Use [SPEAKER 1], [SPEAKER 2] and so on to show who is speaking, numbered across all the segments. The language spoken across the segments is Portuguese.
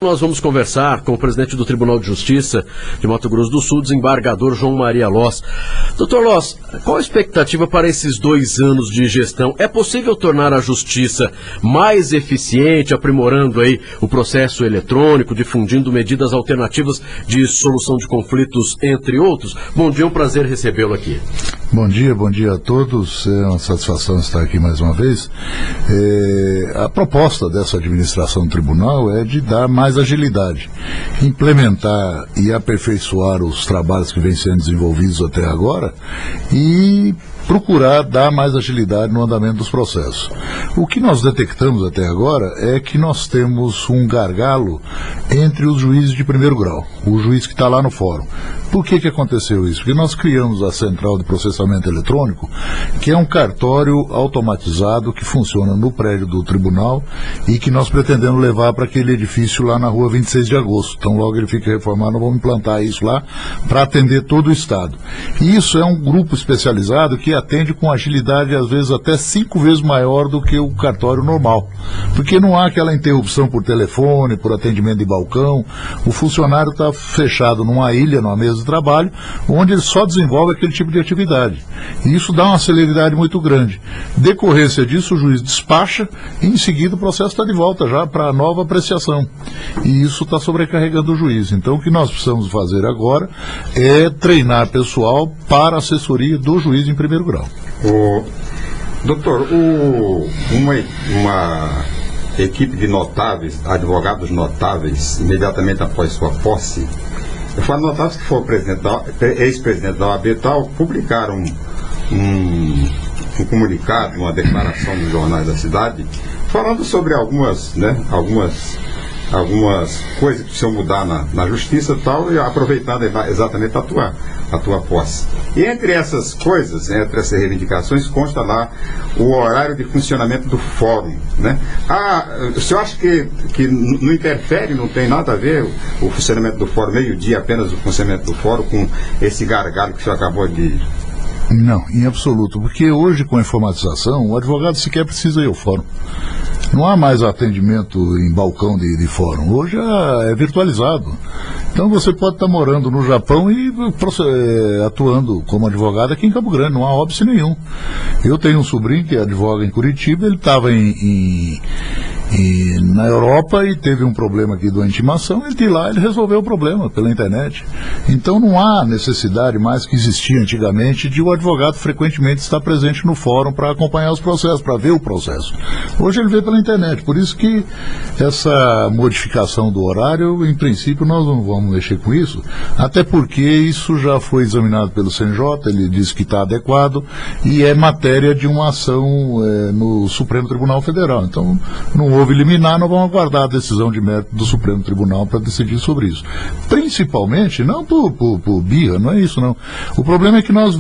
[SPEAKER 1] Nós vamos conversar com o presidente do Tribunal de Justiça de Mato Grosso do Sul, desembargador João Maria Loss. Doutor Loss, qual a expectativa para esses 2 anos de gestão? É possível tornar a justiça mais eficiente, aprimorando aí o processo eletrônico, difundindo medidas alternativas de solução de conflitos, entre outros? Bom dia, é um prazer recebê-lo aqui.
[SPEAKER 2] Bom dia a todos. É uma satisfação estar aqui mais uma vez. A proposta dessa administração do tribunal é de dar mais agilidade, implementar e aperfeiçoar os trabalhos que vêm sendo desenvolvidos até agora e procurar dar mais agilidade no andamento dos processos. O que nós detectamos até agora é que nós temos um gargalo entre os juízes de primeiro grau, o juiz que está lá no fórum. Por que aconteceu isso? Porque nós criamos a Central de Processamento Eletrônico, que é um cartório automatizado que funciona no prédio do tribunal e que nós pretendemos levar para aquele edifício lá na rua 26 de agosto. Então, logo ele fica reformado, nós vamos implantar isso lá para atender todo o Estado. E isso é um grupo especializado que atende com agilidade, às vezes até 5 vezes maior do que o cartório normal. Porque não há aquela interrupção por telefone, por atendimento de balcão. O funcionário está fechado numa ilha, numa mesa de trabalho, onde ele só desenvolve aquele tipo de atividade. E isso dá uma celeridade muito grande. Decorrência disso, o juiz despacha e em seguida o processo está de volta já para a nova apreciação. E isso está sobrecarregando o juiz. Então o que nós precisamos fazer agora é treinar pessoal para a assessoria do juiz em primeiro grau.
[SPEAKER 3] Doutor, uma equipe de notáveis, advogados notáveis, imediatamente após sua posse, eu falo notáveis que foi ex-presidente da OAB e tal, publicaram um comunicado, uma declaração nos jornais da cidade, falando sobre algumas coisas que precisam mudar na justiça e tal, e aproveitando exatamente a tua posse. E entre essas coisas, entre essas reivindicações, consta lá o horário de funcionamento do fórum, né? O senhor acha que não interfere, não tem nada a ver o funcionamento do fórum, meio-dia apenas o funcionamento do fórum, com esse gargalo que o senhor acabou de...
[SPEAKER 2] Não, em absoluto, porque hoje com a informatização, o advogado sequer precisa ir ao fórum. Não há mais atendimento em balcão de fórum, hoje é virtualizado. Então você pode estar morando no Japão e atuando como advogado aqui em Campo Grande, não há óbice nenhum. Eu tenho um sobrinho que advoga em Curitiba, ele estava na Europa e teve um problema aqui de intimação, ele de lá, ele resolveu o problema pela internet. Então não há necessidade mais que existia antigamente de o advogado frequentemente estar presente no fórum para acompanhar os processos, para ver o processo. Hoje ele vê pela internet, por isso que essa modificação do horário, em princípio nós não vamos mexer com isso, até porque isso já foi examinado pelo CNJ, ele disse que está adequado e é matéria de uma ação no Supremo Tribunal Federal. Então não houve liminar, nós vamos aguardar a decisão de mérito do Supremo Tribunal para decidir sobre isso. Principalmente, não por birra, não é isso não. O problema é que nós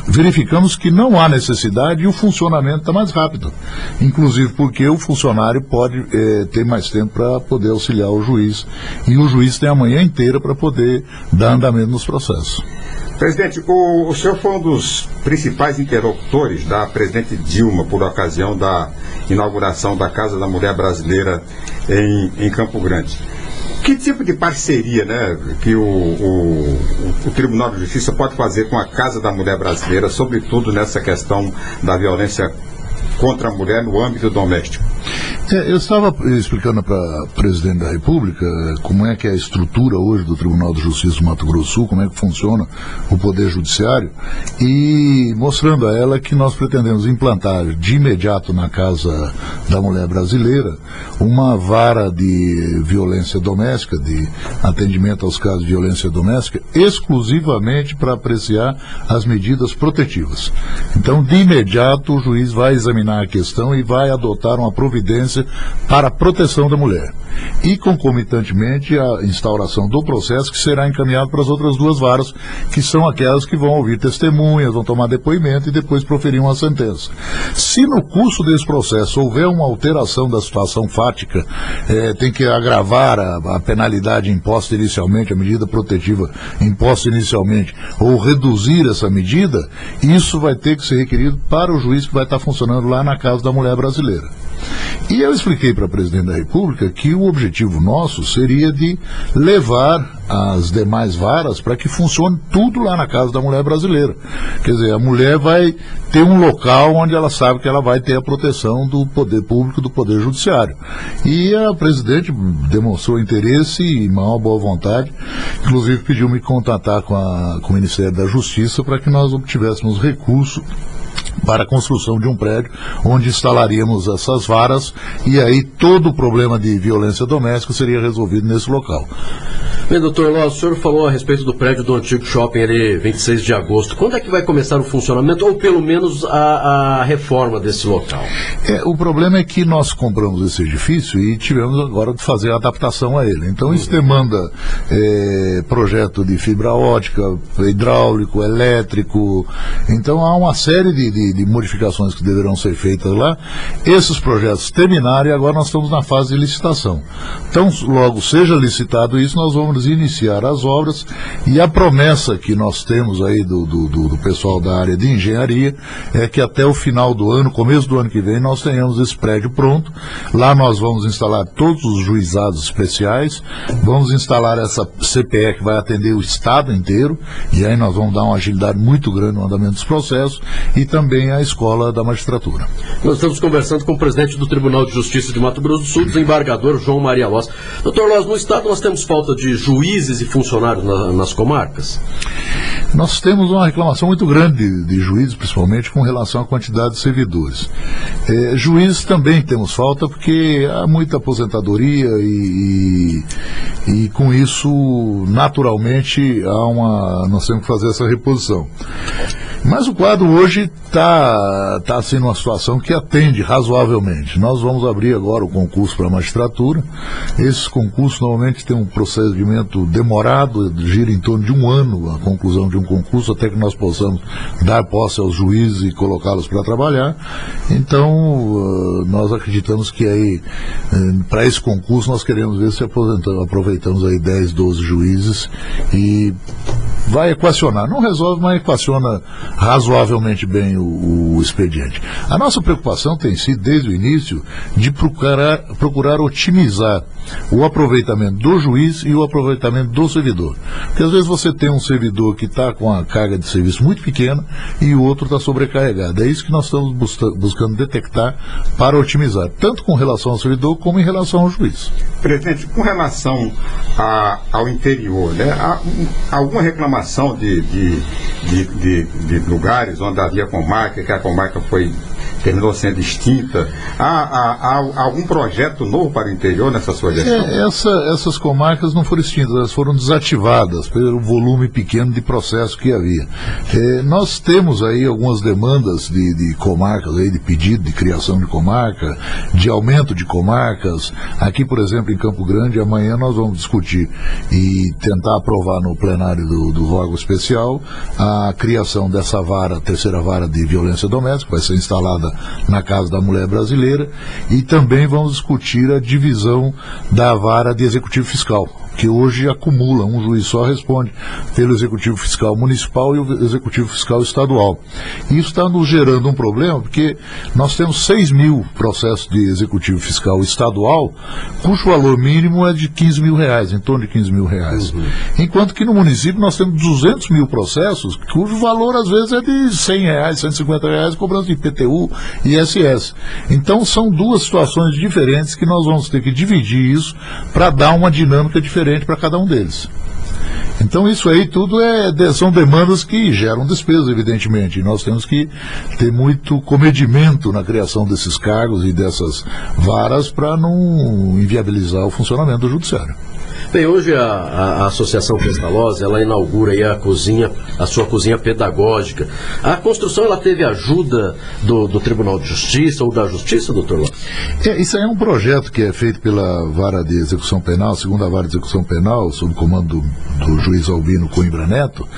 [SPEAKER 2] verificamos que não há necessidade e o funcionamento está mais rápido. Inclusive porque o funcionário pode ter mais tempo para poder auxiliar o juiz. E o juiz tem a manhã inteira para poder dar andamento nos processos.
[SPEAKER 3] Presidente, o senhor foi um dos principais interlocutores da presidente Dilma por ocasião da inauguração da Casa da Mulher Brasileira em Campo Grande. Que tipo de parceria, né, que o Tribunal de Justiça pode fazer com a Casa da Mulher Brasileira, sobretudo nessa questão da violência contra a mulher no âmbito doméstico?
[SPEAKER 2] Eu estava explicando para a presidente da República como é que é a estrutura hoje do Tribunal de Justiça do Mato Grosso do Sul, como é que funciona o Poder Judiciário, e mostrando a ela que nós pretendemos implantar de imediato na Casa da Mulher Brasileira uma vara de violência doméstica, de atendimento aos casos de violência doméstica, exclusivamente para apreciar as medidas protetivas. Então, de imediato, o juiz vai examinar a questão e vai adotar uma providência para a proteção da mulher. E, concomitantemente, a instauração do processo que será encaminhado para as outras 2 varas, que são aquelas que vão ouvir testemunhas, vão tomar depoimento e depois proferir uma sentença. Se no curso desse processo houver uma alteração da situação fática, tem que agravar a penalidade imposta inicialmente, a medida protetiva imposta inicialmente, ou reduzir essa medida, isso vai ter que ser requerido para o juiz que vai estar funcionando lá lá na Casa da Mulher Brasileira. E eu expliquei para a Presidente da República que o objetivo nosso seria de levar as demais varas para que funcione tudo lá na Casa da Mulher Brasileira. Quer dizer, a mulher vai ter um local onde ela sabe que ela vai ter a proteção do poder público, do poder judiciário. E a Presidente demonstrou interesse e maior boa vontade, inclusive pediu-me contatar com o Ministério da Justiça para que nós obtivéssemos recurso para a construção de um prédio onde instalaríamos essas varas e aí todo o problema de violência doméstica seria resolvido nesse local.
[SPEAKER 1] Bem, doutor Loss, o senhor falou a respeito do prédio do antigo shopping ali, 26 de agosto. Quando é que vai começar o funcionamento ou pelo menos a reforma desse local?
[SPEAKER 2] O problema é que nós compramos esse edifício e tivemos agora de fazer a adaptação a ele. Então isso demanda projeto de fibra ótica, hidráulico, elétrico. Então há uma série de modificações que deverão ser feitas lá. Esses projetos terminaram e agora nós estamos na fase de licitação. Então, logo seja licitado isso, nós vamos iniciar as obras e a promessa que nós temos aí do pessoal da área de engenharia é que até o final do ano, começo do ano que vem, nós tenhamos esse prédio pronto. Lá nós vamos instalar todos os juizados especiais, vamos instalar essa CPE que vai atender o estado inteiro e aí nós vamos dar uma agilidade muito grande no andamento dos processos e também a escola da magistratura.
[SPEAKER 1] Nós estamos conversando com o presidente do Tribunal de Justiça de Mato Grosso do Sul, desembargador João Maria Loss. Doutor Loss, no estado nós temos falta de juízes e funcionários nas comarcas?
[SPEAKER 2] Nós temos uma reclamação muito grande de juízes, principalmente com relação à quantidade de servidores. Juízes também temos falta porque há muita aposentadoria e com isso, naturalmente, nós temos que fazer essa reposição. Mas o quadro hoje está sendo uma situação que atende razoavelmente. Nós vamos abrir agora o concurso para a magistratura. Esses concursos normalmente têm um procedimento demorado, gira em torno de um ano a conclusão de um concurso, até que nós possamos dar posse aos juízes e colocá-los para trabalhar. Então, nós acreditamos que aí, para esse concurso, nós queremos ver se aproveitamos aí 10, 12 juízes e vai equacionar, não resolve, mas equaciona razoavelmente bem o expediente. A nossa preocupação tem sido, desde o início, de procurar otimizar o aproveitamento do juiz e o aproveitamento do servidor. Porque às vezes você tem um servidor que está com a carga de serviço muito pequena e o outro está sobrecarregado. É isso que nós estamos buscando detectar para otimizar, tanto com relação ao servidor como em relação ao juiz.
[SPEAKER 3] Presidente, com relação ao interior, né, há alguma reclamação de lugares onde havia comarca, que a comarca terminou sendo extinta? Há algum projeto novo para o interior nessa sua gestão?
[SPEAKER 2] Essas comarcas não foram extintas, elas foram desativadas pelo volume pequeno de processo que havia. Nós temos aí algumas demandas de comarcas, aí, de pedido de criação de comarca, de aumento de comarcas. Aqui, por exemplo, em Campo Grande, amanhã nós vamos discutir e tentar aprovar no plenário do órgão especial a criação dessa vara, terceira vara de violência doméstica, que vai ser instalada na Casa da Mulher Brasileira, e também vamos discutir a divisão da vara de executivo fiscal, que hoje acumula, um juiz só responde pelo executivo fiscal municipal e o executivo fiscal estadual. E isso está nos gerando um problema, porque nós temos 6 mil processos de executivo fiscal estadual, cujo valor mínimo é de R$15 mil, em torno de R$15 mil. Enquanto que no município nós temos 200 mil processos, cujo valor às vezes é de R$100, R$150, cobrança de IPTU e ISS. Então são duas situações diferentes que nós vamos ter que dividir isso para dar uma dinâmica diferente para cada um deles. Então isso aí tudo são demandas que geram despesa, evidentemente, e nós temos que ter muito comedimento na criação desses cargos e dessas varas para não inviabilizar o funcionamento do judiciário.
[SPEAKER 1] Bem, hoje a Associação Pestalozzi, ela inaugura aí a sua cozinha pedagógica. A construção, ela teve ajuda do Tribunal de Justiça ou da Justiça, doutor Loss?
[SPEAKER 2] Isso aí é um projeto que é feito pela Vara de Execução Penal, segunda Vara de Execução Penal, sob o comando do juiz Albino Coimbra Neto,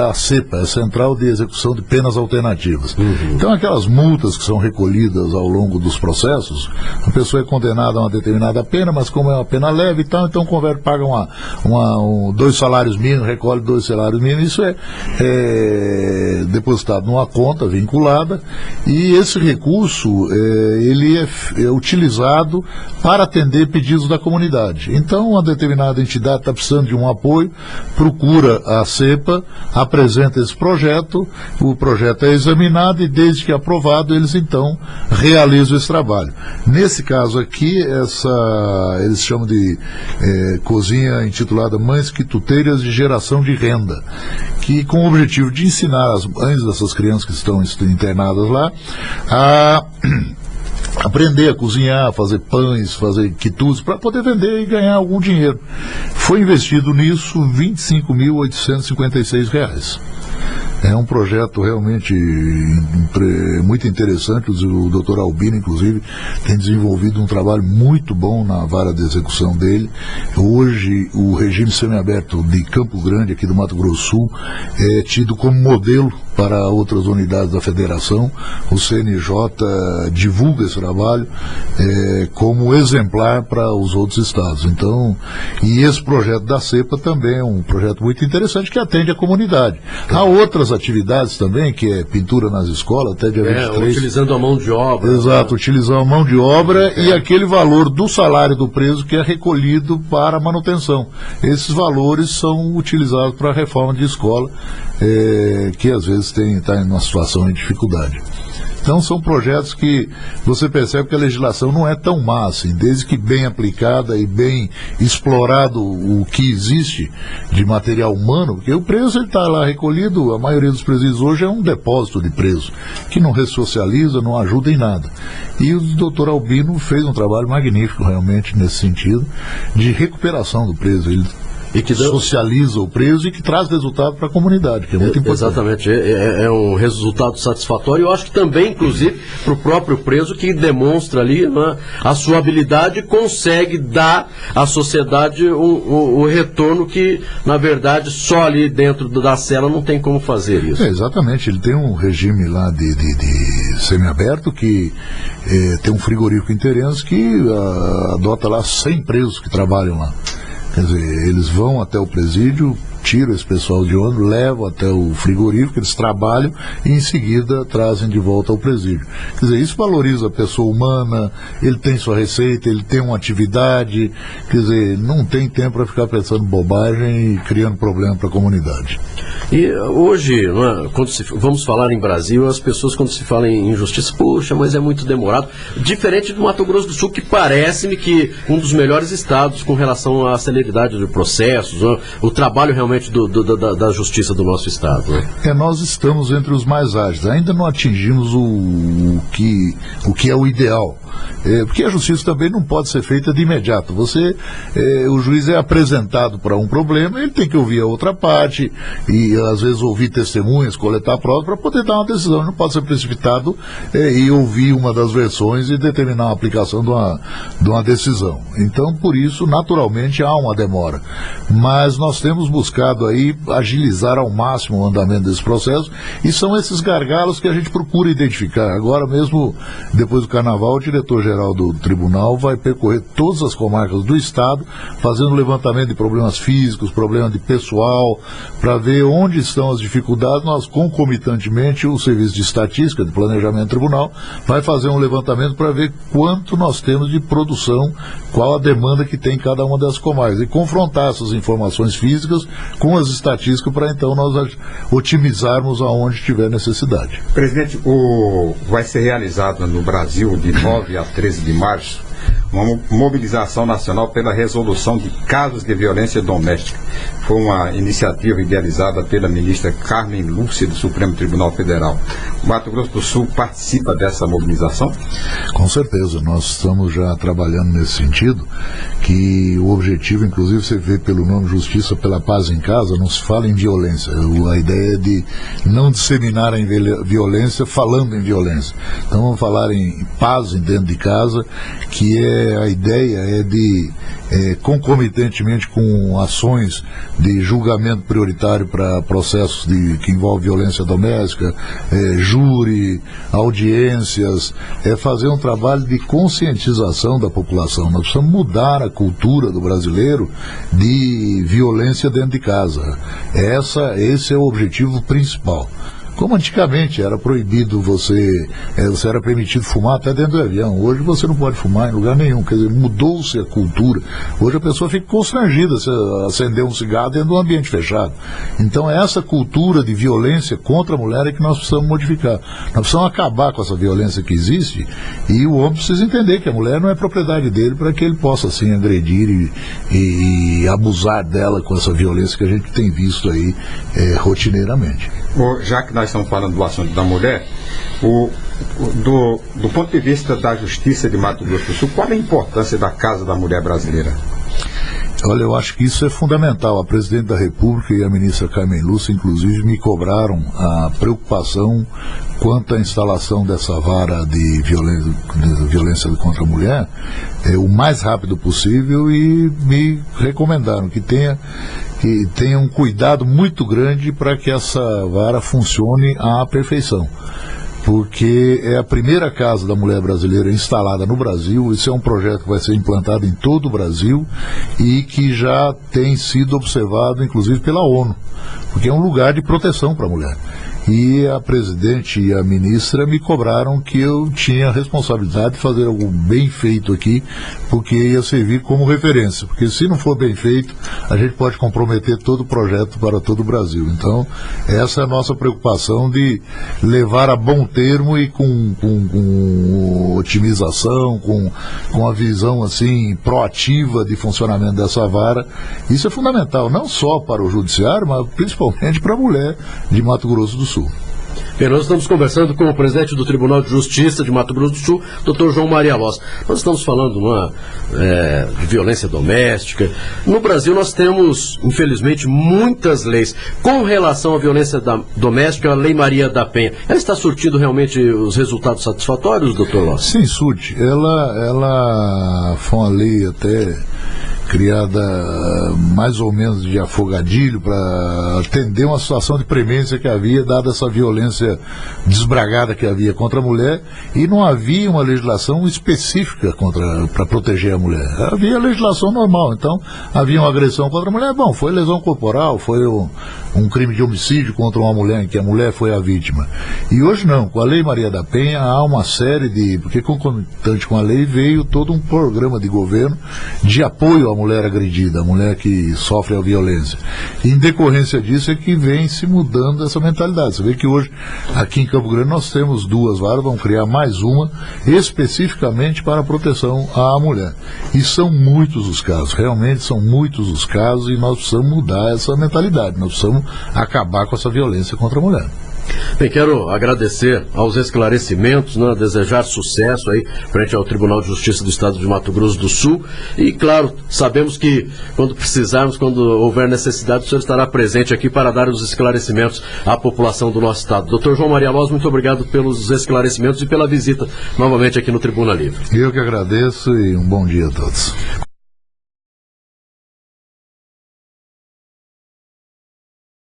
[SPEAKER 2] a CEPA, a Central de Execução de Penas Alternativas. Então, aquelas multas que são recolhidas ao longo dos processos, a pessoa é condenada a uma determinada pena, mas como é uma pena leve e tal, então então paga 2 salários mínimos, recolhe 2 salários mínimos, isso é depositado numa conta vinculada, e esse recurso ele é utilizado para atender pedidos da comunidade. Então, uma determinada entidade está precisando de um apoio, procura a CEPA, apresenta esse projeto, o projeto é examinado e, desde que aprovado, eles então realizam esse trabalho. Nesse caso aqui, eles chamam de cozinha intitulada Mães Quituteiras de Geração de Renda, que com o objetivo de ensinar as mães dessas crianças que estão internadas lá a aprender a cozinhar, fazer pães, fazer quitutes, para poder vender e ganhar algum dinheiro. Foi investido nisso R$ 25.856. É um projeto realmente muito interessante. O doutor Albino, inclusive, tem desenvolvido um trabalho muito bom na vara de execução dele. Hoje, o regime semiaberto de Campo Grande, aqui do Mato Grosso do Sul, é tido como modelo para outras unidades da federação. O CNJ divulga esse trabalho como exemplar para os outros estados. Então, e esse projeto da CEPA também é um projeto muito interessante que atende a comunidade. Há outras atividades também, que é pintura nas escolas, até dia 23.
[SPEAKER 1] Utilizando a mão de obra.
[SPEAKER 2] Exato, utilizando a mão de obra e aquele valor do salário do preso que é recolhido para manutenção. Esses valores são utilizados para a reforma de escola, que às vezes está em uma situação de dificuldade. Então são projetos que você percebe que a legislação não é tão má assim, desde que bem aplicada e bem explorado o que existe de material humano, porque o preso está lá recolhido, a maioria dos presídios hoje é um depósito de preso, que não ressocializa, não ajuda em nada. E o doutor Albino fez um trabalho magnífico realmente nesse sentido, de recuperação do preso. Ele socializa o preso e que traz resultado para a comunidade, que é muito importante.
[SPEAKER 1] Exatamente, é um resultado satisfatório. Eu acho que também, inclusive, para o próprio preso, que demonstra ali, né, a sua habilidade e consegue dar à sociedade o retorno que, na verdade, só ali dentro da cela não tem como fazer isso.
[SPEAKER 2] Exatamente, ele tem um regime lá de semiaberto que tem um frigorífico em Terence que adota lá 100 presos que trabalham lá. Quer dizer, eles vão até o presídio, tiram esse pessoal de ônibus, levam até o frigorífico, eles trabalham e em seguida trazem de volta ao presídio. Quer dizer, isso valoriza a pessoa humana, ele tem sua receita, ele tem uma atividade, quer dizer, não tem tempo para ficar pensando bobagem e criando problema para a comunidade.
[SPEAKER 1] E hoje, né, vamos falar em Brasil, as pessoas quando se fala em injustiça, poxa, mas é muito demorado. Diferente do Mato Grosso do Sul, que parece-me que um dos melhores estados com relação à celeridade de processos, né, o trabalho realmente da justiça do nosso estado. Né?
[SPEAKER 2] Nós estamos entre os mais ágeis, ainda não atingimos o que é o ideal. Porque a justiça também não pode ser feita de imediato. O juiz é apresentado para um problema, ele tem que ouvir a outra parte e às vezes ouvir testemunhas, coletar provas para poder dar uma decisão. Ele não pode ser precipitado e ouvir uma das versões e determinar a aplicação de uma decisão. Então, por isso, naturalmente, há uma demora. Mas nós temos buscado aí agilizar ao máximo o andamento desse processo e são esses gargalos que a gente procura identificar. Agora mesmo, depois do Carnaval, o diretor-geral do tribunal vai percorrer todas as comarcas do estado, fazendo levantamento de problemas físicos, problemas de pessoal, para ver onde estão as dificuldades. Nós, concomitantemente, o Serviço de Estatística, de Planejamento Tribunal, vai fazer um levantamento para ver quanto nós temos de produção, qual a demanda que tem cada uma das comarcas, e confrontar essas informações físicas com as estatísticas para então nós otimizarmos aonde tiver necessidade.
[SPEAKER 3] Presidente, vai ser realizado no Brasil de 9 a 13 de março uma mobilização nacional pela resolução de casos de violência doméstica. Foi uma iniciativa idealizada pela ministra Carmen Lúcia do Supremo Tribunal Federal. O Mato Grosso do Sul participa dessa mobilização? Com certeza, nós estamos já trabalhando nesse sentido, que o objetivo, inclusive você vê pelo nome Justiça pela Paz em Casa, não se fala em violência. A ideia é de não disseminar a violência falando em violência. Então vamos falar em paz dentro de casa, que é
[SPEAKER 2] a ideia é de, concomitantemente com ações de julgamento prioritário para processos que envolvem violência doméstica, júri, audiências, fazer um trabalho de conscientização da população. Nós precisamos mudar a cultura do brasileiro de violência dentro de casa. Esse é o objetivo principal. Como antigamente era proibido você era permitido fumar até dentro do avião. Hoje você não pode fumar em lugar nenhum. Quer dizer, mudou-se a cultura. Hoje a pessoa fica constrangida se acender um cigarro dentro de um ambiente fechado. Então essa cultura de violência contra a mulher é que nós precisamos modificar. Nós precisamos acabar com essa violência que existe, e o homem precisa entender que a mulher não é propriedade dele para que ele possa assim agredir e abusar dela com essa violência que a gente tem visto aí rotineiramente.
[SPEAKER 3] Já que nós estamos falando do assunto da mulher, do ponto de vista da Justiça de Mato Grosso do Sul, qual é a importância da Casa da Mulher Brasileira?
[SPEAKER 2] Olha, eu acho que isso é fundamental. A Presidente da República e a Ministra Carmen Lúcia, inclusive, me cobraram a preocupação quanto à instalação dessa vara de violência contra a mulher o mais rápido possível, e me recomendaram que tenha um cuidado muito grande para que essa vara funcione à perfeição. Porque é a primeira Casa da Mulher Brasileira instalada no Brasil. Isso é um projeto que vai ser implantado em todo o Brasil e que já tem sido observado, inclusive, pela ONU, porque é um lugar de proteção para a mulher. E a Presidente e a Ministra me cobraram que eu tinha a responsabilidade de fazer algo bem feito aqui, porque ia servir como referência, porque se não for bem feito, a gente pode comprometer todo o projeto para todo o Brasil. Então, essa é a nossa preocupação, de levar a bom termo e com otimização, com a visão assim proativa de funcionamento dessa vara. Isso é fundamental, não só para o Judiciário, mas principalmente para a mulher de Mato Grosso do Sul.
[SPEAKER 1] Bem, nós estamos conversando com o presidente do Tribunal de Justiça de Mato Grosso do Sul, Dr. João Maria Loss. Nós estamos falando de violência doméstica. No Brasil nós temos, infelizmente, muitas leis. Com relação à violência doméstica, a Lei Maria da Penha, ela está surtindo realmente os resultados satisfatórios, Dr. Loss?
[SPEAKER 2] Sim, surte. Ela foi uma lei até criada mais ou menos de afogadilho para atender uma situação de premência que havia, dada essa violência desbragada que havia contra a mulher, e não havia uma legislação específica para proteger a mulher. Havia legislação normal. Então havia uma agressão contra a mulher, foi lesão corporal, foi um crime de homicídio contra uma mulher em que a mulher foi a vítima. E hoje não, com a Lei Maria da Penha há uma série porque concomitante com a lei veio todo um programa de governo de apoio à mulher agredida, a mulher que sofre a violência. E em decorrência disso é que vem se mudando essa mentalidade. Você vê que hoje, aqui em Campo Grande, nós temos 2 varas, vamos criar mais uma, especificamente para a proteção à mulher. E são muitos os casos, realmente são muitos os casos, e nós precisamos mudar essa mentalidade, nós precisamos acabar com essa violência contra a mulher.
[SPEAKER 1] Bem, quero agradecer aos esclarecimentos, desejar sucesso aí frente ao Tribunal de Justiça do Estado de Mato Grosso do Sul, e claro, sabemos que quando precisarmos, quando houver necessidade, o senhor estará presente aqui para dar os esclarecimentos à população do nosso estado. Dr. João Maria Loss, muito obrigado pelos esclarecimentos e pela visita novamente aqui no Tribuna Livre.
[SPEAKER 2] Eu que agradeço, e um bom dia a todos.